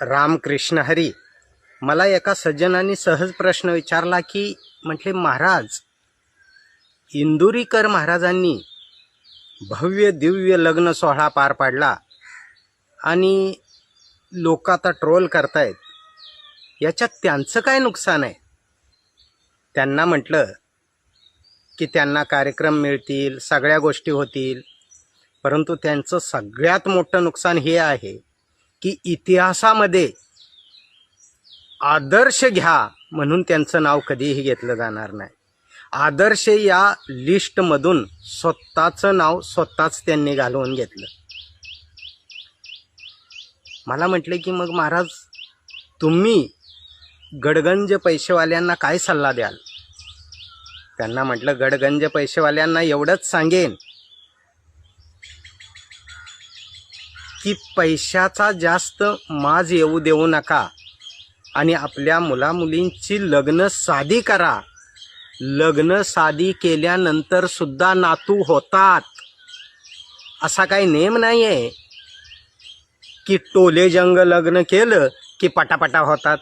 रामकृष्ण हरी. मला एका सज्जनाने सहज प्रश्न विचारला की म्हटले, महाराज, इंदुरीकर महाराजांनी भव्य दिव्य लग्न सोहळा पार पाडला आणि लोक आता ट्रोल करतायत, याच्यात त्यांचं काय नुकसान आहे? त्यांना म्हटलं की त्यांना कार्यक्रम मिळतील, सगळ्या गोष्टी होतील, परंतु त्यांचं सगळ्यात मोठं नुकसान हे आहे की इतिहासामध्ये आदर्श घ्या म्हणून त्यांचं नाव कधीही घेतलं जाणार नाही. आदर्श या लिस्टमधून स्वतःचं नाव स्वतःच त्यांनी घालवून घेतलं. मला म्हटले की मग महाराज, तुम्ही गडगंज पैसेवाल्यांना काय सल्ला द्याल? त्यांना म्हटलं, गडगंज पैसेवाल्यांना एवढंच सांगेन की पैशाचा जास्त माज येऊ देऊ नका आणि आपल्या मुलामुलींची लग्न साधी करा. लग्न साधी केल्यानंतर सुद्धा नातू होतात, असा काही नेम नाही आहे की टोले जंग लग्न केलं की पटापटा होतात.